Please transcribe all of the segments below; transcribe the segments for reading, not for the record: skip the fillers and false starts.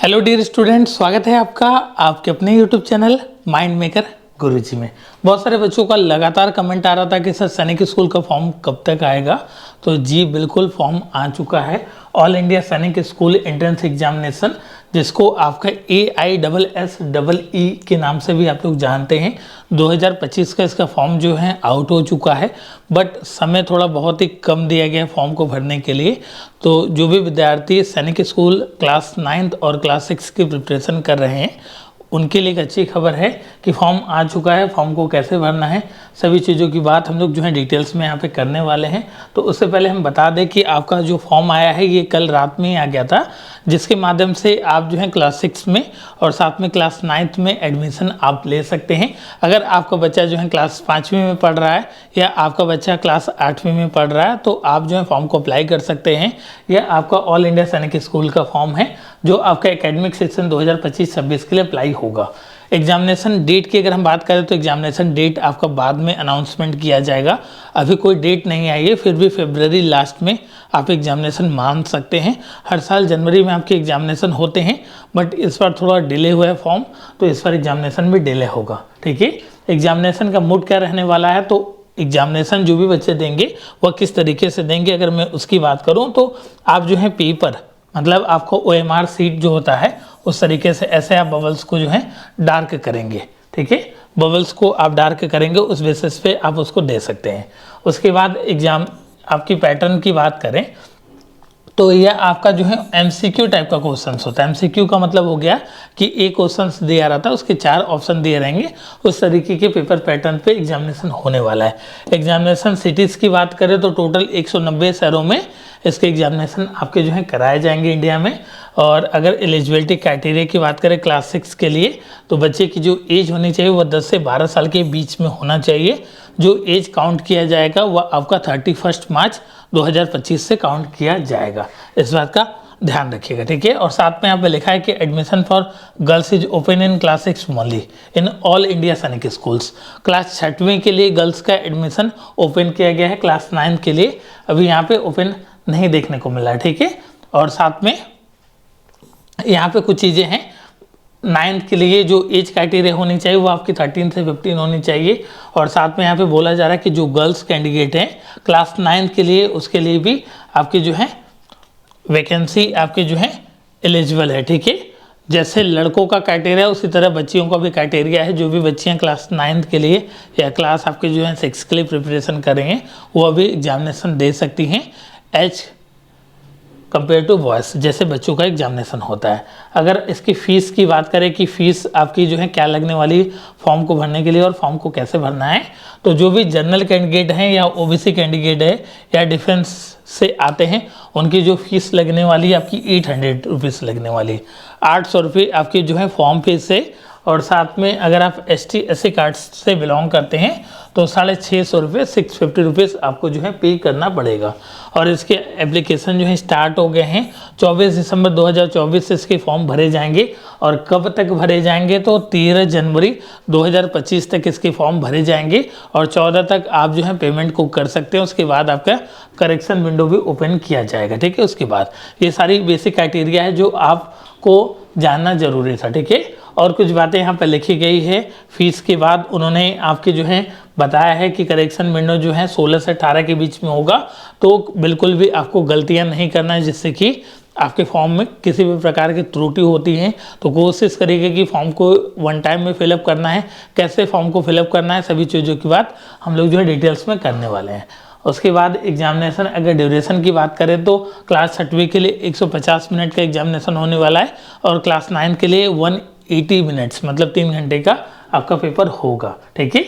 Hello dear student, स्वागत है आपका आपके अपने यूट्यूब चैनल माइंड मेकर गुरुजी में। बहुत सारे बच्चों का लगातार कमेंट आ रहा था कि सर सैनिक स्कूल का फॉर्म कब तक आएगा। तो जी बिल्कुल फॉर्म आ चुका है। ऑल इंडिया सैनिक स्कूल एंट्रेंस एग्जामिनेशन, जिसको आपका AISSEE के नाम से भी आप लोग जानते हैं, 2025 का इसका फॉर्म जो है आउट हो चुका है। बट समय थोड़ा बहुत ही कम दिया गया है फॉर्म को भरने के लिए। तो जो भी विद्यार्थी सैनिक स्कूल क्लास 9 और क्लास 6 की प्रिपरेशन कर रहे हैं उनके लिए एक अच्छी खबर है कि फॉर्म आ चुका है। फॉर्म को कैसे भरना है, सभी चीज़ों की बात हम लोग जो है डिटेल्स में यहाँ पे करने वाले हैं। तो उससे पहले हम बता दें कि आपका जो फॉर्म आया है ये कल रात में ही आ गया था, जिसके माध्यम से आप जो है क्लास 6 में और साथ में क्लास 9 में एडमिशन आप ले सकते हैं। अगर आपका बच्चा जो है क्लास 5वीं में पढ़ रहा है या आपका बच्चा क्लास 8वीं में पढ़ रहा है तो आप जो है फॉर्म को अप्लाई कर सकते हैं। यह आपका ऑल इंडिया सैनिक स्कूल का फॉर्म है जो आपका एकेडमिक सेक्शन 2025-26 के लिए अप्लाई होगा। एग्जामिनेशन डेट की अगर हम बात करें तो एग्जामिनेशन डेट आपका बाद में अनाउंसमेंट किया जाएगा। अभी कोई डेट नहीं आई है, फिर भी फरवरी लास्ट में आप एग्जामिनेशन मान सकते हैं। हर साल जनवरी में आपके एग्जामिनेशन होते हैं, बट इस बार थोड़ा डिले हुआ है फॉर्म, तो इस बार एग्जामिनेशन भी डिले होगा। ठीक है, एग्जामिनेशन का मूड क्या रहने वाला है, तो एग्जामिनेशन जो भी बच्चे देंगे वह किस तरीके से देंगे अगर मैं उसकी बात करूँ तो आप जो है पेपर मतलब आपको OMR सीट जो होता है उस तरीके से ऐसे आप बबल्स को जो है डार्क करेंगे। ठीक है, बबल्स को आप डार्क करेंगे, उस बेसिस पे आप उसको दे सकते हैं। उसके बाद एग्जाम आपकी पैटर्न की बात करें तो यह आपका जो है MCQ टाइप का क्वेश्चन होता है। MCQ का मतलब हो गया कि एक क्वेश्चन दिया रहता है, उसके 4 ऑप्शन दिए रहेंगे। उस तरीके के पेपर पैटर्न पे एग्जामिनेशन होने वाला है। एग्जामिनेशन सिटीज़ की बात करें तो टोटल 190 शहरों में इसके एग्जामिनेशन आपके जो है कराए जाएंगे इंडिया में। और अगर एलिजिबिलिटी क्राइटेरिया की बात करें क्लास 6 के लिए तो बच्चे की जो एज होनी चाहिए वह 10 से 12 साल के बीच में होना चाहिए। जो एज काउंट किया जाएगा वह आपका 31 मार्च 2025 से काउंट किया जाएगा। इस बात का ध्यान रखिएगा। ठीक है, और साथ में यहाँ पे लिखा है कि admission for girls is open in class 6 only in all India सैनिक स्कूल्स। क्लास 6वीं के लिए गर्ल्स का एडमिशन ओपन किया गया है, क्लास 9 के लिए अभी यहाँ पे ओपन नहीं देखने को मिला है। ठीक है, और साथ में यहाँ पे कुछ चीज़ें हैं। 9th के लिए जो एज क्राइटेरिया होनी चाहिए वो आपकी 13 से 15 होनी चाहिए। और साथ में यहाँ पे बोला जा रहा है कि जो गर्ल्स कैंडिडेट हैं क्लास 9 के लिए उसके लिए भी आपकी जो है वैकेंसी आपके जो है एलिजिबल है। ठीक है, जैसे लड़कों का क्राइटेरिया उसी तरह बच्चियों का भी क्राइटेरिया है। जो भी बच्चियाँ क्लास 9 के लिए या क्लास आपके जो है 6 के लिए प्रिपरेशन कर रही हैं वो अभी एग्जामिनेशन दे सकती हैं एज कंपेयर टू बॉयज़, जैसे बच्चों का एग्जामिनेशन होता है। अगर इसकी फ़ीस की बात करें कि फ़ीस आपकी जो है क्या लगने वाली फॉर्म को भरने के लिए और फॉर्म को कैसे भरना है, तो जो भी जनरल कैंडिडेट हैं या OBC कैंडिडेट है या डिफेंस से आते हैं उनकी जो फीस लगने वाली है आपकी 800 रुपीज़ लगने वाली। 800 रुपये आपकी जो है फॉर्म फीस है। और साथ में अगर आप ST SC कार्ड से बिलोंग करते हैं तो 650 रुपये 650 रुपीज़ आपको जो है पे करना पड़ेगा। और इसके एप्लीकेशन जो है स्टार्ट हो गए हैं। 24 दिसंबर 2024 से इसके फॉर्म भरे जाएंगे। और कब तक भरे जाएंगे तो 13 जनवरी 2025 तक इसके फॉर्म भरे जाएंगे। और 14 तक आप जो है पेमेंट को कर सकते हैं। उसके बाद आपका करेक्शन विंडो भी ओपन किया जाएगा। ठीक है, उसके बाद ये सारी बेसिक क्राइटेरिया है जो आपको जानना जरूरी था। ठीक है, और कुछ बातें यहाँ पर लिखी गई है। फीस के बाद उन्होंने आपके जो है बताया है कि करेक्शन विंडो जो है 16 से 18 के बीच में होगा। तो बिल्कुल भी आपको गलतियाँ नहीं करना है जिससे कि आपके फॉर्म में किसी भी प्रकार की त्रुटि होती है। तो कोशिश करिएगा कि फॉर्म को वन टाइम में फिलअप करना है। कैसे फॉर्म को फिलअप करना है सभी चीज़ों की बात हम लोग जो है डिटेल्स में करने वाले हैं। उसके बाद एग्जामिनेशन अगर ड्यूरेशन की बात करें तो क्लास 6वीं के लिए 150 मिनट का एग्जामिनेशन होने वाला है। और क्लास 9 के लिए 180 मिनट्स मतलब 3 घंटे का आपका पेपर होगा। ठीक है,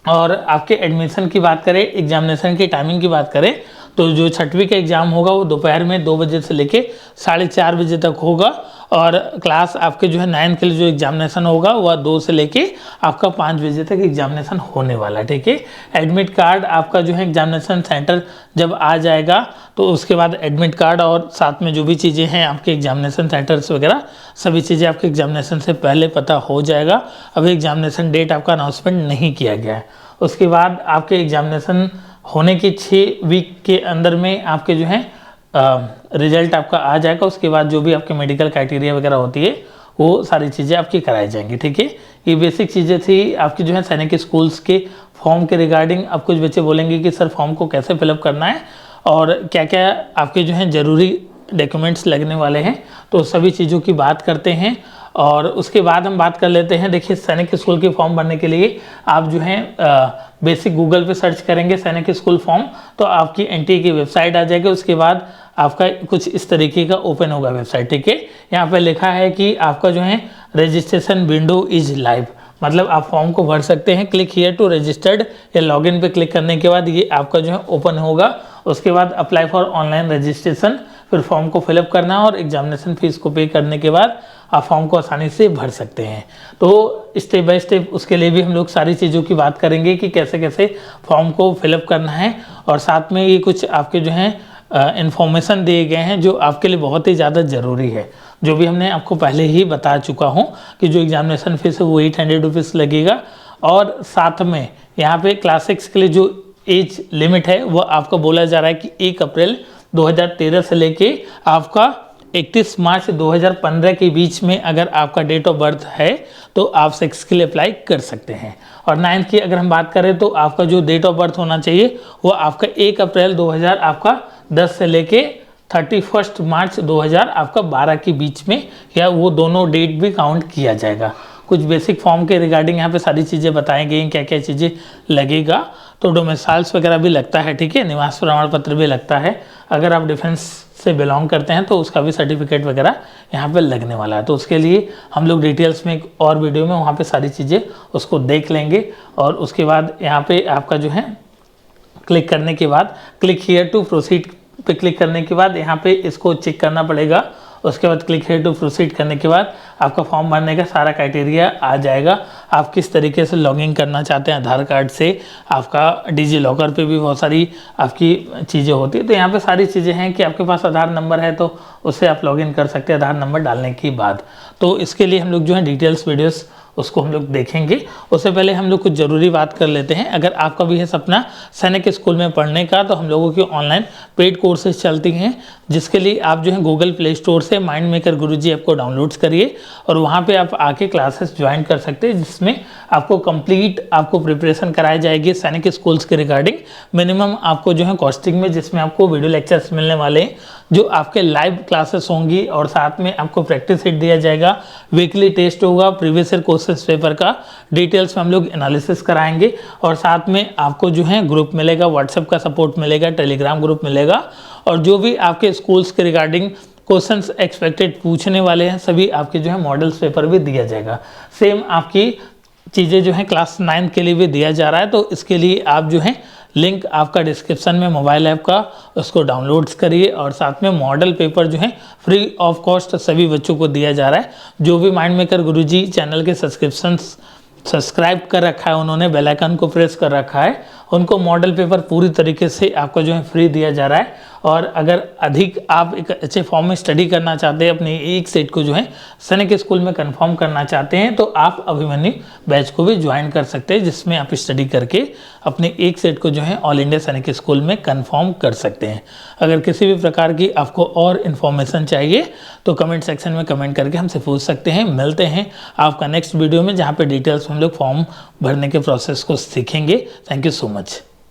और आपके एडमिशन की बात करें, एग्जामिनेशन की टाइमिंग की बात करें तो जो 6वीं का एग्ज़ाम होगा वो दोपहर में 2 बजे से लेके 4:30 बजे तक होगा। और क्लास आपके जो है 9 के लिए जो एग्जामिनेशन होगा वह 2 से लेके आपका 5 बजे तक एग्जामिनेशन होने वाला है। ठीक है, एडमिट कार्ड आपका जो है एग्जामिनेशन सेंटर जब आ जाएगा तो उसके बाद एडमिट कार्ड और साथ में जो भी चीज़ें हैं आपके एग्जामिनेशन सेंटर्स वगैरह सभी चीज़ें आपके एग्जामिनेशन से पहले पता हो जाएगा। अभी एग्जामिनेशन डेट आपका अनाउंसमेंट नहीं किया गया है। उसके बाद आपके एग्जामिनेशन होने के 6 वीक के अंदर में आपके जो है रिजल्ट आपका आ जाएगा, उसके बाद जो भी आपके मेडिकल क्राइटेरिया वगैरह होती है वो सारी चीज़ें आपकी कराई जाएंगी। ठीक है, ये बेसिक चीज़ें थी आपकी जो है सैनिक स्कूल्स के फॉर्म के रिगार्डिंग। अब कुछ बच्चे बोलेंगे कि सर फॉर्म को कैसे फिलअप करना है और क्या क्या आपके जो हैं ज़रूरी डॉक्यूमेंट्स लगने वाले हैं, तो सभी चीज़ों की बात करते हैं। और उसके बाद हम बात कर लेते हैं, देखिए सैनिक स्कूल के फॉर्म भरने के लिए आप जो हैं बेसिक गूगल पे सर्च करेंगे सैनिक स्कूल फॉर्म, तो आपकी एनटीए की वेबसाइट आ जाएगी। उसके बाद आपका कुछ इस तरीके का ओपन होगा वेबसाइट। ठीक है, यहाँ पे लिखा है कि आपका जो है रजिस्ट्रेशन विंडो इज लाइव, मतलब आप फॉर्म को भर सकते हैं। क्लिक हियर टू रजिस्टर्ड या लॉगिन पे क्लिक करने के बाद ये आपका जो है ओपन होगा। उसके बाद अप्लाई फॉर ऑनलाइन रजिस्ट्रेशन, फिर फॉर्म को फिलअप करना और एग्जामिनेशन फीस को पे करने के बाद आप फॉर्म को आसानी से भर सकते हैं। तो स्टेप बाय स्टेप उसके लिए भी हम लोग सारी चीज़ों की बात करेंगे कि कैसे कैसे फॉर्म को फिलअप करना है। और साथ में ये कुछ आपके जो हैं इन्फॉर्मेशन दिए गए हैं जो आपके लिए बहुत ही ज़्यादा ज़रूरी है, जो भी हमने आपको पहले ही बता चुका हूँ कि जो एग्जामिनेशन फीस है वो 800 रुपीज़ लगेगा। और साथ में यहाँ पे क्लास 6 के लिए जो एज लिमिट है वो आपका बोला जा रहा है कि 1 अप्रैल 2013 से लेके आपका 31 मार्च 2015 के बीच में अगर आपका डेट ऑफ बर्थ है तो आप 6 के लिए अप्लाई कर सकते हैं। और 9th की अगर हम बात करें तो आपका जो डेट ऑफ बर्थ होना चाहिए वो आपका 1 अप्रैल 2000 आपका 10 से लेके 31 मार्च 2000 आपका 12 के बीच में, या वो दोनों डेट भी काउंट किया जाएगा। कुछ बेसिक फॉर्म के रिगार्डिंग यहाँ पे सारी चीज़ें बताई गई क्या क्या चीज़ें लगेगा। तो डोमिसाइल्स वगैरह भी लगता है, ठीक है, निवास प्रमाण पत्र भी लगता है। अगर आप डिफेंस से बिलोंग करते हैं तो उसका भी सर्टिफिकेट वगैरह यहाँ पे लगने वाला है। तो उसके लिए हम लोग डिटेल्स में एक और वीडियो में वहाँ पे सारी चीज़ें उसको देख लेंगे। और उसके बाद यहाँ पे आपका जो है क्लिक करने के बाद क्लिक हियर टू प्रोसीड पे क्लिक करने के बाद यहाँ पे इसको चेक करना पड़ेगा। उसके बाद क्लिक हियर टू प्रोसीड करने के बाद आपका फॉर्म भरने का सारा क्राइटेरिया आ जाएगा। आप किस तरीके से लॉगिन करना चाहते हैं आधार कार्ड से, आपका डिजी लॉकर पे भी बहुत सारी आपकी चीज़ें होती है। तो यहाँ पे सारी चीज़ें हैं कि आपके पास आधार नंबर है तो उससे आप लॉगिन कर सकते हैं आधार नंबर डालने के बाद। तो इसके लिए हम लोग जो है डिटेल्स वीडियोस उसको हम लोग देखेंगे। उससे पहले हम लोग कुछ ज़रूरी बात कर लेते हैं। अगर आपका भी है सपना सैनिक स्कूल में पढ़ने का, तो हम लोगों की ऑनलाइन पेड कोर्सेज चलती हैं, जिसके लिए आप जो है गूगल प्ले स्टोर से माइंड मेकर गुरुजी ऐप को डाउनलोड्स करिए और वहाँ पे आप आके क्लासेस ज्वाइन कर सकते हैं, जिसमें आपको कंप्लीट आपको प्रिपरेशन कराई जाएगी सैनिक स्कूल्स के रिगार्डिंग। मिनिमम आपको जो है कॉस्टिंग में, जिसमें आपको वीडियो लेक्चर्स मिलने वाले हैं जो आपके लाइव क्लासेस होंगी, और साथ में आपको प्रैक्टिस सेट दिया जाएगा, वीकली टेस्ट होगा, प्रीवियस ईयर क्वेश्चन पेपर का डिटेल्स में हम लोग एनालिसिस कराएंगे। और साथ में आपको जो है ग्रुप मिलेगा, व्हाट्सएप का सपोर्ट मिलेगा, टेलीग्राम ग्रुप मिलेगा, और जो भी आपके स्कूल्स के रिगार्डिंग क्वेश्चंस एक्सपेक्टेड पूछने वाले हैं सभी आपके जो है मॉडल्स पेपर भी दिया जाएगा। सेम आपकी चीज़ें जो है क्लास 9 के लिए भी दिया जा रहा है। तो इसके लिए आप जो है लिंक आपका डिस्क्रिप्शन में मोबाइल ऐप का, उसको डाउनलोड्स करिए। और साथ में मॉडल पेपर जो है फ्री ऑफ कॉस्ट सभी बच्चों को दिया जा रहा है। जो भी माइंड मेकर गुरुजी चैनल के सब्सक्राइब कर रखा है, उन्होंने बेल आइकन को प्रेस कर रखा है, उनको मॉडल पेपर पूरी तरीके से आपका जो है फ्री दिया जा रहा है। और अगर अधिक आप एक अच्छे फॉर्म में स्टडी करना चाहते हैं, अपने एक सेट को जो है सैनिक स्कूल में कंफर्म करना चाहते हैं, तो आप अभिमन्यु बैच को भी ज्वाइन कर सकते हैं, जिसमें आप स्टडी करके अपने एक सेट को जो है ऑल इंडिया सैनिक स्कूल में कंफर्म कर सकते हैं। अगर किसी भी प्रकार की आपको और इन्फॉर्मेशन चाहिए तो कमेंट सेक्शन में कमेंट करके हमसे पूछ सकते हैं। मिलते हैं आपका नेक्स्ट वीडियो में, जहाँ पे डिटेल्स हम लोग फॉर्म भरने के प्रोसेस को सीखेंगे। Thank you so much.